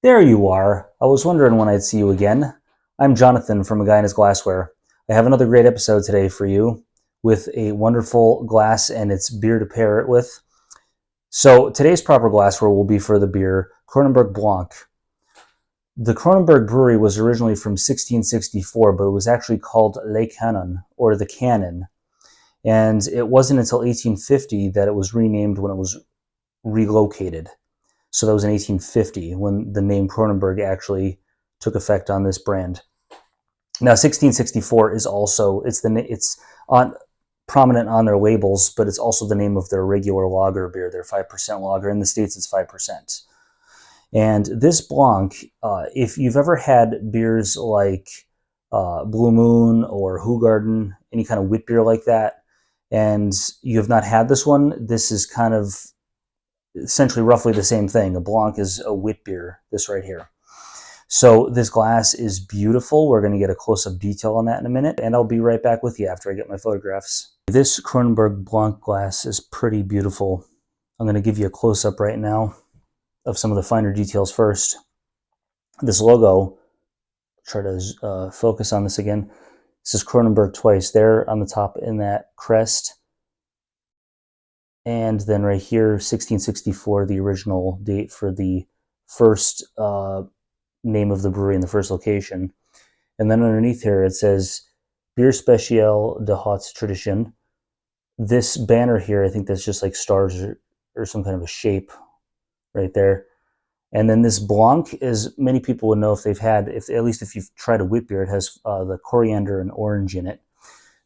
There you are. I was wondering when I'd see you again. I'm Jonathan from A Guy and His Glassware. I have another great episode today for you with a wonderful glass and its beer to pair it with. So today's proper glassware will be for the beer Kronenbourg Blanc. The Kronenbourg brewery was originally from 1664, but it was actually called Le Canon, or the Cannon. And it wasn't until 1850 that it was renamed when it was relocated. So that was in 1850 when the name Kronenbourg actually took effect on this brand. Now, 1664 is also it's on prominent on their labels, but it's also the name of their regular lager beer, their 5% lager. In the States, it's 5%. And this Blanc, if you've ever had beers like Blue Moon or Hoegaarden, any kind of wit beer like that, and you have not had this one, this is kind of essentially roughly the same thing. A Blanc is a wit beer, this right here. So this glass is beautiful. We're going to get a close-up detail on that in a minute, and I'll be right back with you after I get my photographs. This Kronenbourg Blanc glass is pretty beautiful. I'm going to give you a close-up right now of some of the finer details first. This logo, try to focus on this again. This is Kronenbourg twice. There on the top in that crest. And then right here, 1664, the original date for the first name of the brewery in the first location. And then underneath here, it says Bier Speciale de Haute Tradition. This banner here, I think that's just like stars or some kind of a shape right there. And then this Blanc, as many people would know if they've had, at least if you've tried a wit beer, it has the coriander and orange in it.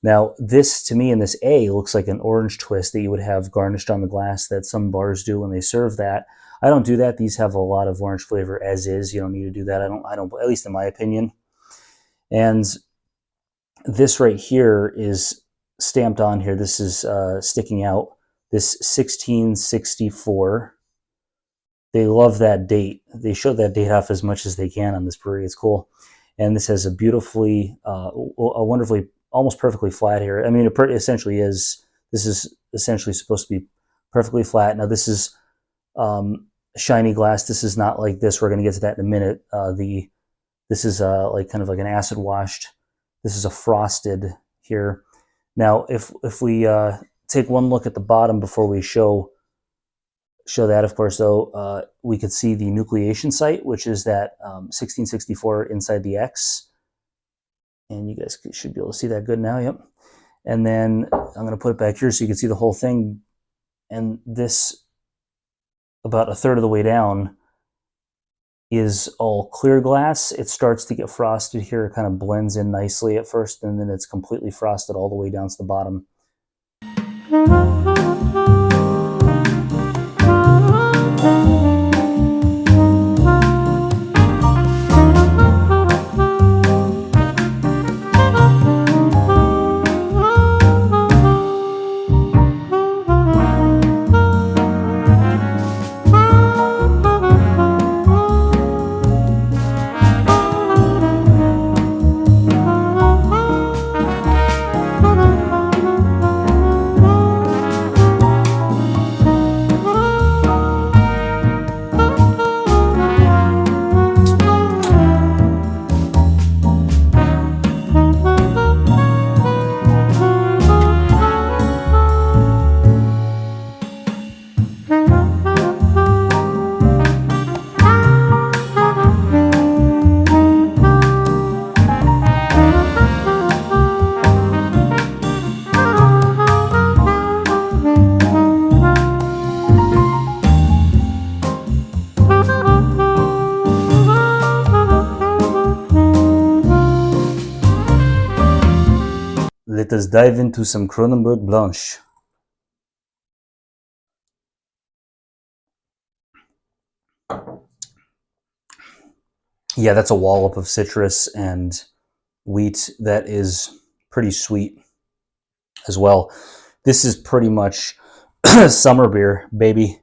Now, this, to me, in this A, looks like an orange twist that you would have garnished on the glass that some bars do when they serve that. I don't do that. These have a lot of orange flavor as is. You don't need to do that. I don't, at least in my opinion. And this right here is stamped on here. This is sticking out. This 1664. They love that date. They show that date off as much as they can on this brewery. It's cool. And this has a beautifully, a wonderfully, almost perfectly flat here. I mean, it essentially is. This is essentially supposed to be perfectly flat. Now, this is shiny glass. This is not like this. We're going to get to that in a minute. This is like kind of like an acid washed. This is a frosted here. Now, if we take one look at the bottom before we show that, of course, though, we could see the nucleation site, which is that 1664 inside the X. And you guys should be able to see that good now, yep. And then I'm going to put it back here so you can see the whole thing. And this, about a third of the way down, is all clear glass. It starts to get frosted here. It kind of blends in nicely at first, and then it's completely frosted all the way down to the bottom. Let us dive into some Kronenbourg Blanche. Yeah, that's a wallop of citrus and wheat that is pretty sweet as well. This is pretty much summer beer, baby.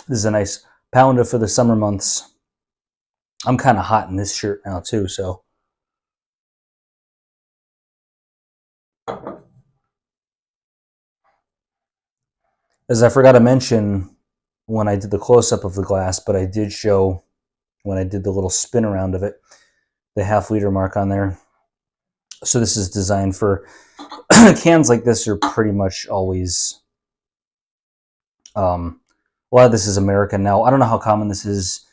This is a nice pounder for the summer months. I'm kind of hot in this shirt now too, so. As I forgot to mention when I did the close-up of the glass, but I did show when I did the little spin around of it, the half-liter mark on there. So this is designed for cans like this are pretty much always, a lot of this is American. Now, I don't know how common this is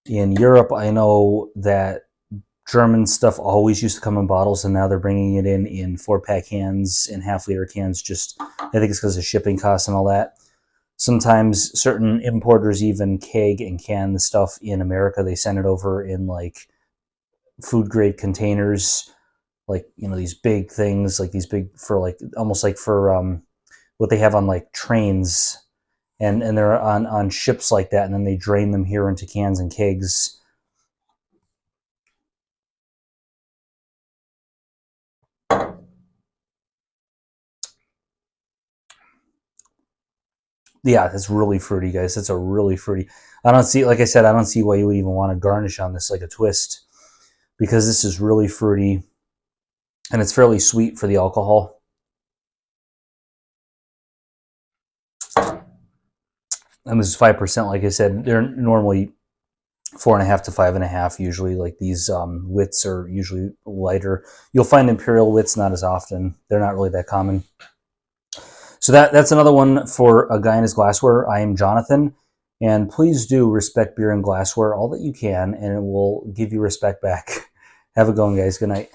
in Europe. I know that German stuff always used to come in bottles, and now they're bringing it in 4-pack cans and half-liter cans. Just, I think it's because of shipping costs and all that. Sometimes certain importers even keg and can the stuff in America. They send it over in like food grade containers, like, you know, these big things, like these big, for like almost like for what they have on like trains, and they're on ships like that, and then they drain them here into cans and kegs. Yeah, that's really fruity, guys. That's a really fruity. I don't see, like I said, I don't see why you would even want to garnish on this like a twist, because this is really fruity and it's fairly sweet for the alcohol. And this is 5%. Like I said, they're normally 4.5 to 5.5 usually. Like these wits are usually lighter. You'll find imperial wits not as often. They're not really that common. So that's another one for A Guy and His Glassware. I am Jonathan, and please do respect beer and glassware all that you can, and it will give you respect back. Have a good one, guys. Good night.